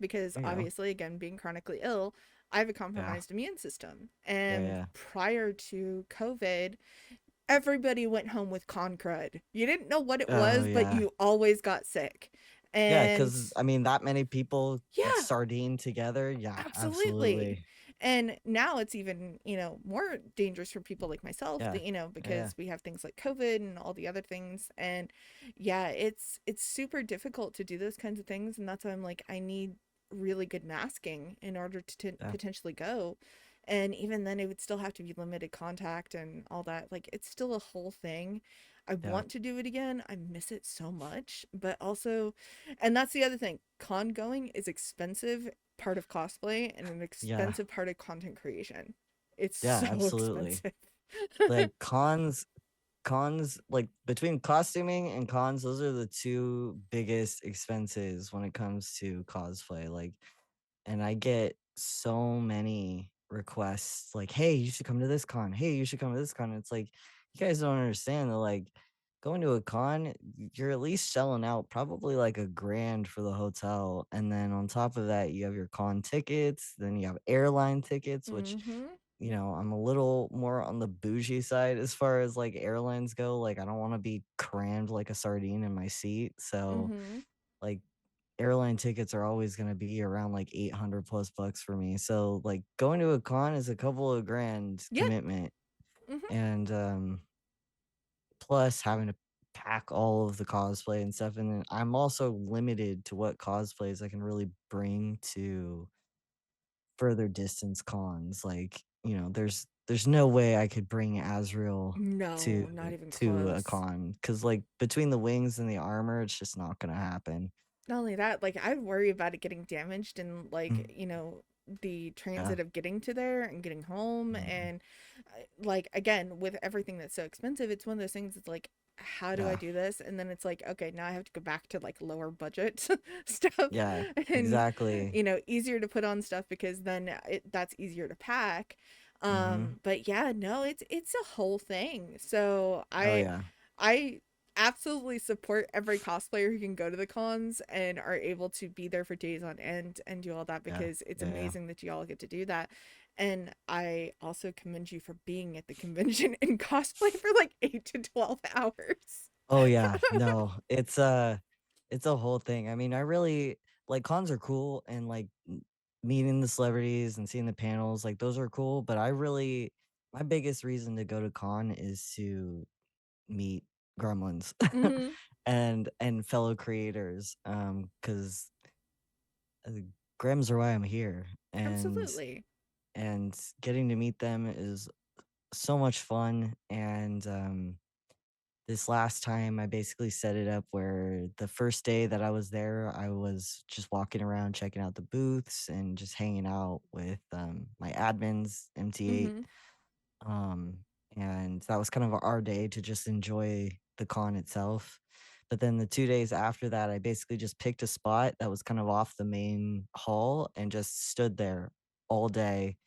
Because There you go. obviously, again, being chronically ill, I have a Yeah, compromised immune system. yeah, And yeah. prior to COVID, everybody went home with con crud. You didn't know what it Oh was, but yeah. you always got sick. Yeah, And because I mean, that many people yeah, sardine together. Yeah, absolutely. absolutely. And now it's even, more dangerous for people like myself Yeah, that, yeah, yeah, because we have things like COVID and all the other things. And yeah, it's super difficult to do those kinds of things. And that's why I'm like, I need really good masking in order to yeah, potentially go. And even then, it would still have to be limited contact and all that. Like, it's still a whole thing. I yeah, want to do it again. I miss it so much. But also, and that's the other thing, con going is expensive part of cosplay and an yeah, expensive part of content creation. It's yeah. so Absolutely. expensive. Like cons like between costuming and cons, those are the two biggest expenses when it comes to cosplay. Like, and I get so many requests like, "Hey, you should come to this con. Hey, you should come to this con." It's like you guys don't understand that like going to a con, you're at least selling out probably like a grand for the hotel. And then on top of that, you have your con tickets, then you have airline tickets, which, Mm-hmm. I'm a little more on the bougie side as far as like airlines go. Like, I don't want to be crammed like a sardine in my seat. So, Mm-hmm. like, airline tickets are always going to be around like 800 plus bucks for me. So, like, going to a con is a couple of grand Yeah. commitment. Mm-hmm. And, plus having to pack all of the cosplay and stuff, and then I'm also limited to what cosplays I can really bring to further distance cons. Like, there's no way I could bring Azriel No, to not even a close. con because like between the wings and the armor, it's just not gonna happen. Not only that, like I worry about it getting damaged and Mm, like, the yeah. transit of getting to there and getting home Mm, and like again, with everything that's so expensive, it's one of those things that's like how do I yeah. do this? And then it's like, okay, now I have to go back to like lower budget stuff Yeah. and Exactly. easier to put on stuff because then that's easier to pack. Hmm. But yeah, no, it's a whole thing. So Oh I yeah. I absolutely support every cosplayer who can go to the cons and are able to be there for days on end and do all that Yeah. because it's Yeah. Yeah. amazing that you all get to do that. And I also commend you for being at the convention in cosplay for like 8 to 12 hours. Oh yeah, no, it's a whole thing. I mean, I really like cons are cool and like meeting the celebrities and seeing the panels, like those are cool. But my biggest reason to go to con is to meet gremlins Hmm. and fellow creators. Because Grems are why I'm here, Absolutely. and getting to meet them is so much fun. And this last time I basically set it up where the first day that I was there, I was just walking around checking out the booths and just hanging out with my admins, MT8. Hmm. Um, and that was kind of our day to just enjoy the con itself. But then the 2 days after that, I basically just picked a spot that was kind of off the main hall and just stood there all day,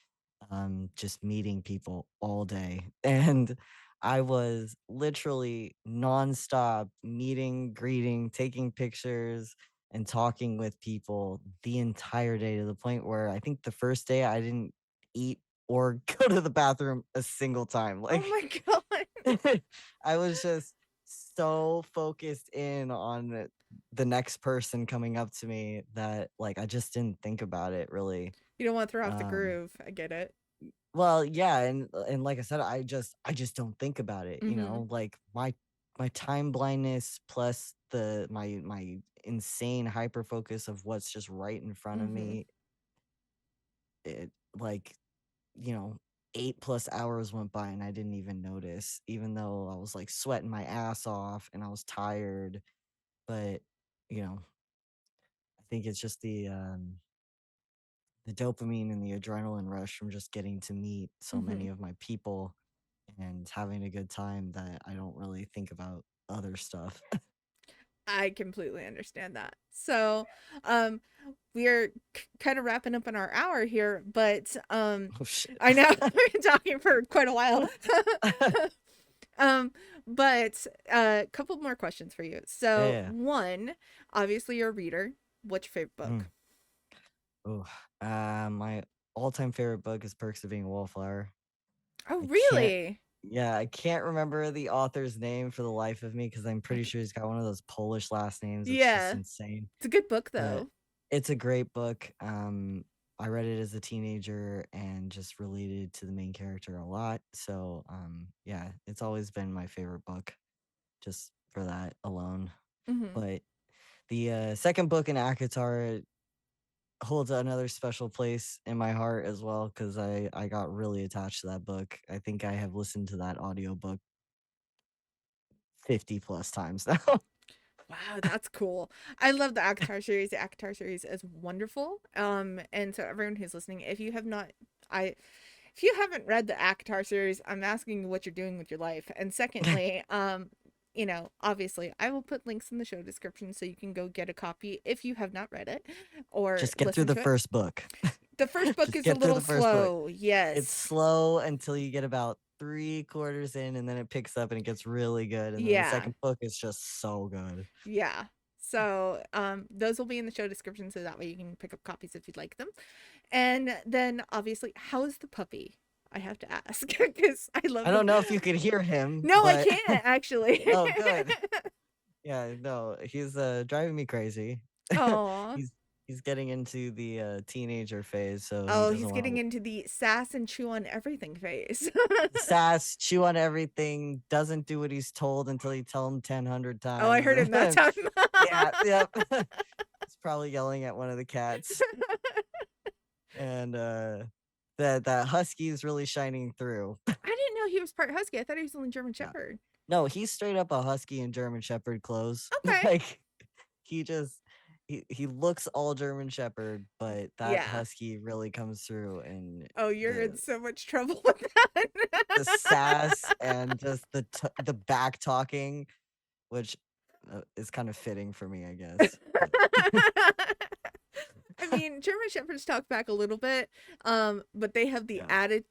just meeting people all day. And I was literally nonstop meeting, greeting, taking pictures, and talking with people the entire day to the point where I think the first day I didn't eat or go to the bathroom a single time. Oh Like, my God. I was just so focused in on the next person coming up to me that like I just didn't think about it really. You don't want to throw off the Um groove. I get it. well, yeah, and like I said, I just don't think about it, Hmm. like my time blindness plus my insane hyper focus of what's just right in front of Hmm. me. It like, you know, 8 plus hours went by and I didn't even notice, even though I was like sweating my ass off and I was tired. But, you know, I think it's just the dopamine and the adrenaline rush from just getting to meet so Hmm. many of my people and having a good time that I don't really think about other stuff. I completely understand that. So, um, we're kind of wrapping up in our hour here, but Oh shit. I know we've been talking for quite a while. um, but a couple more questions for you. Yeah, So, yeah. one, obviously you're a reader. What's your favorite book? Mm. Oh, my all-time favorite book is Perks of Being a Wallflower. Oh, I can't really? Yeah, I can't remember the author's name for the life of me because I'm pretty sure he's got one of those Polish last names. It's just Yeah, insane. it's a good book But though. it's a great book. I read it as a teenager and just related to the main character a lot. So, yeah, it's always been my favorite book just for that alone. Hmm. But the second book in ACOTAR holds another special place in my heart as well because I got really attached to that book. I think I have listened to that audiobook 50 plus times now. Wow, that's cool. I love the ACOTAR series. The ACOTAR series is wonderful. And so everyone who's listening, I if you haven't read the ACOTAR series, I'm asking you what you're doing with your life. And secondly, obviously I will put links in the show description so you can go get a copy if you have not read it or Just get through listen the to it. first book. The first book Just is a get through little the first book. slow, It's yes. slow until you get about 3/4 in, and then it picks up and it gets really good. And then the Yeah. second book is just so good. Yeah. So, those will be in the show description so that way you can pick up copies if you'd like them. And then obviously, how's the puppy? I have to ask because I love I the. don't know if you could hear him, No, I but can't actually. oh, good. Yeah, no, he's driving me crazy. Aw. he's he's getting into the teenager phase, so he Oh, doesn't he's want getting to into the sass and chew on everything phase. sass, chew on everything, doesn't do what he's told until you tell him 10 Oh, I times. heard him that And time. yeah, yep. He's probably yelling at one of the cats. And that husky is really shining through. I didn't know he was part husky. I thought he was only German Yeah. Shepherd. No, he's straight up a husky in German Shepherd clothes. Okay. Like he just he looks all German Shepherd, but that Yeah. husky really comes through, and Oh, you're in the so much trouble with the sass and just the back talking, which is kind of fitting for me, I guess. that. I mean, German Shepherds talk back a little bit, but they have the Yeah. added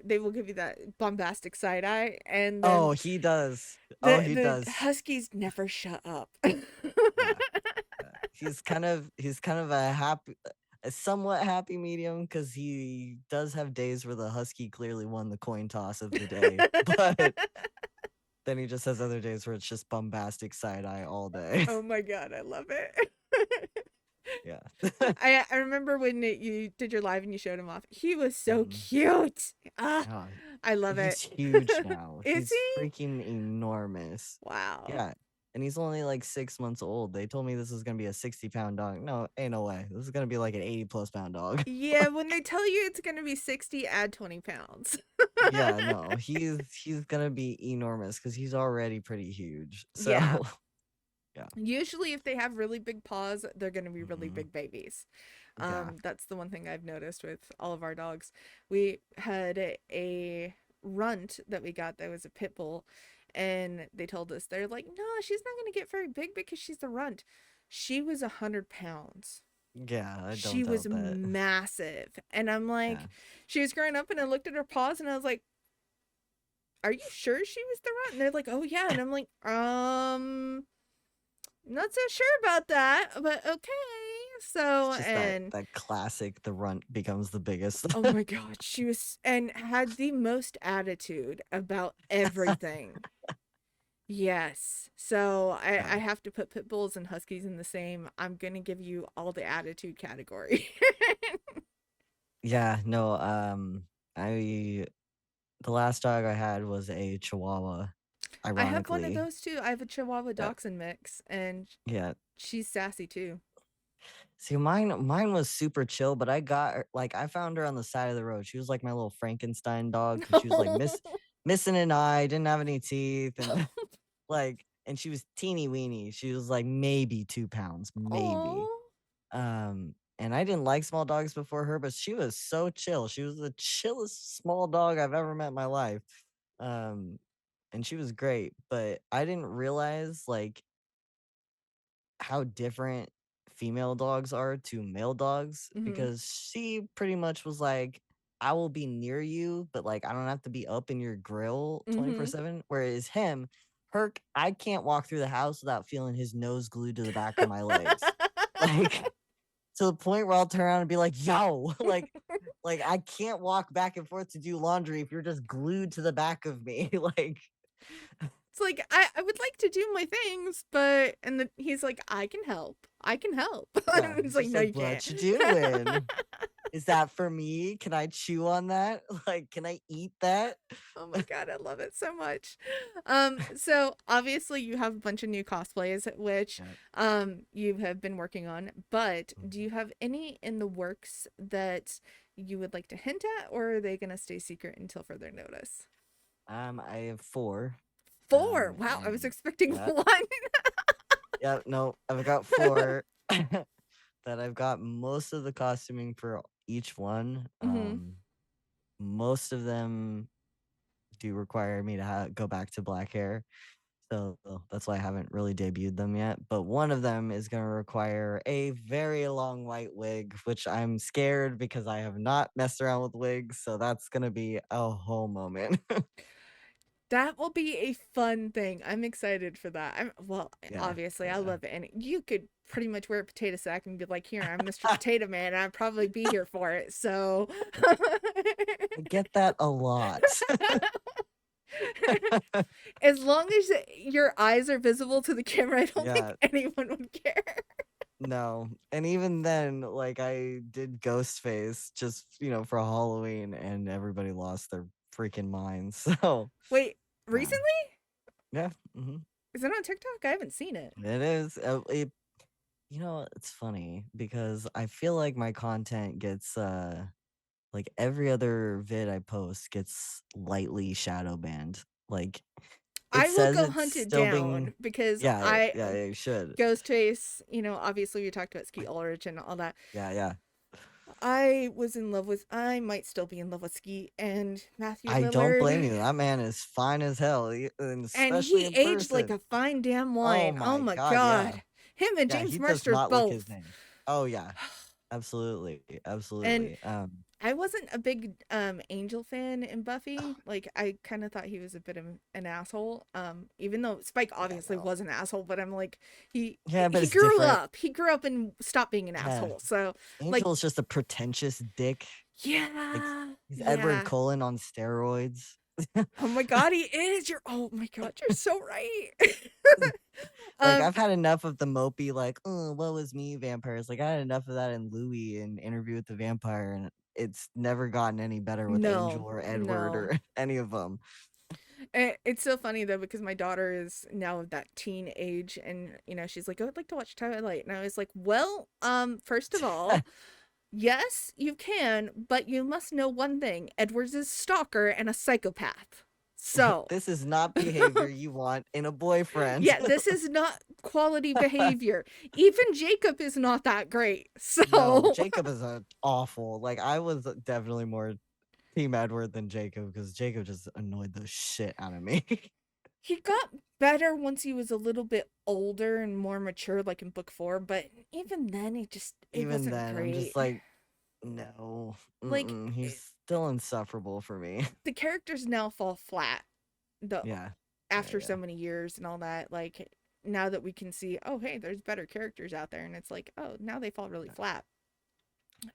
they will give you that bombastic side eye, and Oh, then he does. Oh, he the does. Huskies never shut up. Yeah. He's kind of a somewhat happy medium because he does have days where the husky clearly won the coin toss of the day, but then he just has other days where it's just bombastic side eye all day. Oh my god, I love it. Yeah. I remember when you did your live and you showed him off. He was so Mhm. cute. Ah, Oh, I love he's it. huge now. Is He's he? freaking enormous. Wow. Yeah. And he's only like 6 months old. They told me this is gonna be a 60-pound dog. No, ain't no way. This is gonna be like an 80+ pound dog. Yeah, when they tell you it's gonna be 60, add 20 pounds. Yeah, no, he's gonna be enormous because he's already pretty huge. So Yeah. yeah. Usually if they have really big paws, they're gonna be really Mhm. big babies. Yeah. That's the one thing I've noticed with all of our dogs. We had a runt that we got that was a pit bull, and they told us they're like, no, she's not gonna get very big because she's a runt. She was 100 pounds. Yeah, I don't She was doubt that. massive. And I'm Yeah. like, she was growing up and I looked at her paws and I was like, are you sure she was the runt? And they're like, oh yeah. And I'm like, not so sure about that, but okay. It's So, just that and that classic the runt becomes the biggest. oh my god, she was and had the most attitude about everything. Yes. So I Yeah. have to put pit bulls and huskies in the same. I'm gonna give you all the attitude category. Yeah, no, I the last dog I had was a Chihuahua, I have one of ironically. those too. I have a Chihuahua Yeah. Dachshund mix, and Yeah. she's sassy too. See, mine was super chill, but I got her like, I found her on the side of the road. She was like my little Frankenstein dog because she was, like, missing an eye, didn't have any teeth, and, like and she was teeny weeny. She was, like, maybe 2 pounds, maybe. Oh, And I didn't like small dogs before her, but she was so chill. She was the chillest small dog I've ever met in my life. Um, and she was great, but I didn't realize, like, how different female dogs are to male dogs mm-hmm. because she pretty much was like, I will be near you, but like I don't have to be up in your grill Mm-hmm. 24/7. Whereas him, Herc, I can't walk through the house without feeling his nose glued to the back of my legs. Like to the point where I'll turn around and be like, yo, like I can't walk back and forth to do laundry if you're just glued to the back of me. Like It's like I would like to do my things, but he's like, I can help. I can help. yeah, And it's he's like, just no, like, you can't. what you doing? Is that for me? Can I chew on that? Like, can I eat that? Oh my god, I love it so much. So obviously you have a bunch of new cosplays, which Yeah. you have been working on, but do Mhm. you have any in the works that you would like to hint at, or are they gonna stay secret until further notice? I have four. Four. Wow, I was And expecting yeah, one. yeah, no, I've got four that I've got most of the costuming for each one. Mm-hmm. Most of them do require me to go back to black hair. So that's why I haven't really debuted them yet. But one of them is going to require a very long white wig, which I'm scared because I have not messed around with wigs. So that's going to be a whole moment. That will be a fun thing. I'm excited for that. Yeah. Obviously, I Yeah. love it. And you could pretty much wear a potato sack and be like, here, I'm Mr. Potato Man, and I'd probably be here for it. So I get that a lot. as long as your eyes are visible to the camera, I don't think Yeah. anyone would care. No. And even then, like I did Ghostface just, for Halloween and everybody lost their freaking minds. So, Wait, yeah. recently? Yeah. Hmm. Is it on TikTok? I haven't seen it. It is. It's funny because I feel like my content gets like every other vid I post gets lightly shadow banned. Like it I will says go it's hunt it still down being because yeah, I yeah, yeah, you should. Ghostface, obviously we talked about Skeet Ulrich and all that. Yeah, yeah. I might still be in love with Skeet and Matthew I don't blame Lillard. you. That man is fine as hell, and And especially he in aged like person. a fine damn Oh wine. Oh my my god, yeah. god. Him and Yeah, James he does Marsters not look his both. name. Oh yeah. Absolutely. And Absolutely. I wasn't a big Angel fan in Buffy. Like I kind of thought he was a bit of an asshole. Even though Spike Yeah, obviously no. was an asshole, but I'm like he Yeah, but he it's grew different. up. He grew up and stopped being an Yeah. asshole. So like Angel's just a pretentious dick. Like yeah, he's Edward yeah. Cullen on steroids. Oh my god, he is. Oh my god, you're so right. Like um I've had enough of the mopey, like, oh, what was me vampires? Like I had enough of that in Louis in Interview with the Vampire, and it's never gotten any better with Angel no, or Edward no. or any of them. It's so funny though because my daughter is now of that teen age, and she's like, "Oh, I'd like to watch Twilight," and I was like, "Well, first of all, yes, you can, but you must know one thing: Edwards is a stalker and a psychopath. So, This is not behavior you want in a boyfriend. yeah, this is not quality behavior. Even Jacob is not that great. No, So, Jacob is a awful. Like I was definitely more Team Edward than Jacob because Jacob just annoyed the shit out of me. he got better once he was a little bit older and more mature, like in book 4, but even then, it Even wasn't then, I'm just great. like, no, Like, he's still insufferable for me. the characters now fall flat the Yeah, yeah, after yeah. so many years and all that. Like, now that we can see, oh, hey, there's better characters out there, and it's like, oh, now they fall really flat.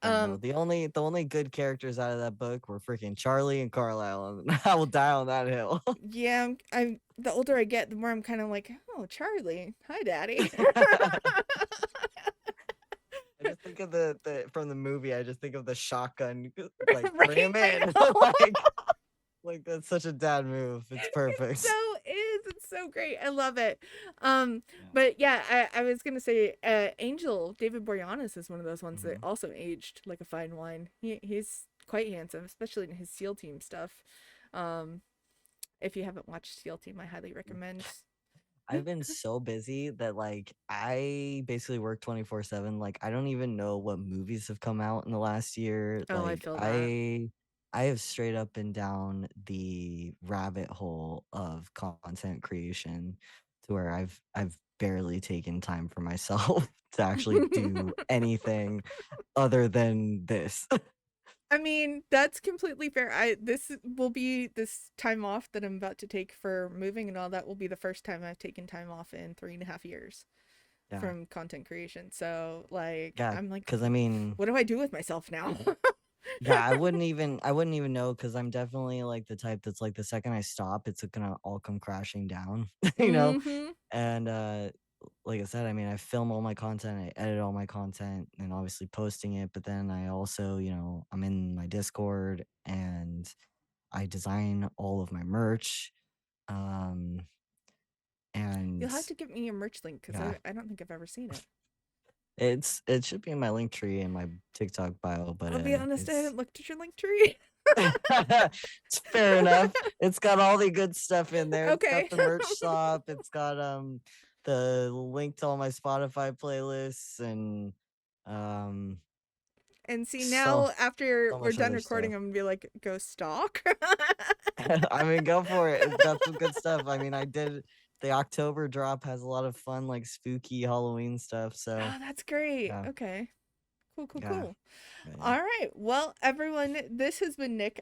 Yeah, no, Um, the only good characters out of that book were freaking Charlie and Carlisle, and I will die on that hill. yeah, I'm the older I get, the more I'm kind of like, oh, Charlie, hi, Daddy. I just think of the from the movie. I just think of the shotgun, like bring Right? him I in, know. like that's such a dad move. It's It perfect. so is. It's so great. I love it. Um, Yeah. but yeah, I was gonna say, Angel David Boreanaz is one of those ones that Mhm. also aged like a fine wine. He's quite handsome, especially in his SEAL Team stuff. Um, if you haven't watched SEAL Team, I highly recommend. I've been so busy that like I basically work 24/7. Like I don't even know what movies have come out in the last year. Oh, I Like feel that. I have straight up been down the rabbit hole of content creation to where I've barely taken time for myself to actually do anything other than this. I mean, that's completely fair. This will be this time off that I'm about to take for moving and all that will be the first time I've taken time off in 3.5 years Yeah. from content creation. So like Yeah, I'm like, cuz I mean, what do I do with myself now? yeah, I wouldn't even know because I'm definitely like the type that's like the second I stop, it's gonna all come crashing down, you know? Mm-hmm. And like I said, I mean, I film all my content, I edit all my content, and obviously posting it, but then I also, I'm in my Discord and I design all of my merch. Um, You'll and have to give me your merch link because yeah, I don't think I've ever seen it. it should be in my link tree in my TikTok bio, but I'll be honest, I it's haven't looked at your link tree. it's fair enough. It's got all the good stuff in there. It's got Okay. the merch shop. It's got the link to all my Spotify playlists and um And see, so now after so we're much done other recording, stuff. I'm gonna be like, go stalk. I mean, go for it. It's got some good stuff. I mean, I did the October drop has a lot of fun, like spooky Halloween stuff. So Oh, that's great. yeah, Okay. Cool, cool, yeah, cool. yeah. All right. Well, everyone, this has been Nick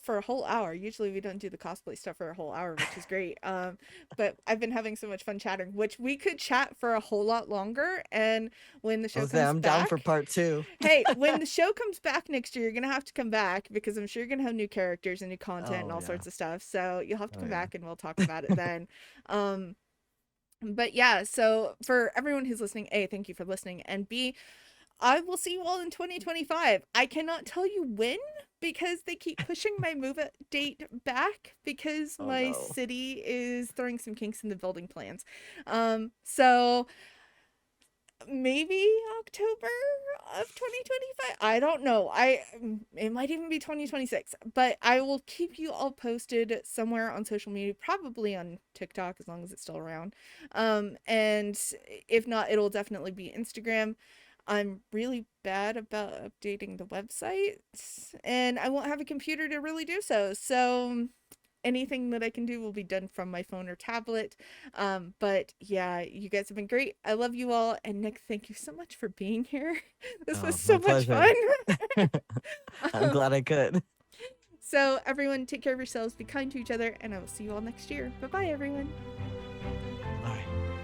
for a whole hour. Usually we don't do the cosplay stuff for a whole hour, which is great. But I've been having so much fun chatting, which we could chat for a whole lot longer. And when the show comes I'm down for back, part 2. hey, when the show comes back next year, you're gonna have to come back because I'm sure you're gonna have new characters and new content and Oh all yeah, sorts of stuff. So you'll have to oh come yeah. back and we'll talk about it then. Um, but yeah, so for everyone who's listening, A, thank you for listening, and B, I will see you all in 2025. I cannot tell you when because they keep pushing my move date back because Oh my no. city is throwing some kinks in the building plans. So maybe October of 2025. I don't know. It might even be 2026, but I will keep you all posted somewhere on social media, probably on TikTok as long as it's still around. And if not, it'll definitely be Instagram. I'm really bad about updating the website, and I won't have a computer to really do so. So anything that I can do will be done from my phone or tablet. But yeah, you guys have been great. I love you all. And Nick, thank you so much for being here. This was Oh, so my much pleasure. fun. I'm um, glad I could. so everyone take care of yourselves, be kind to each other, and I will see you all next year. Bye bye, everyone. Bye.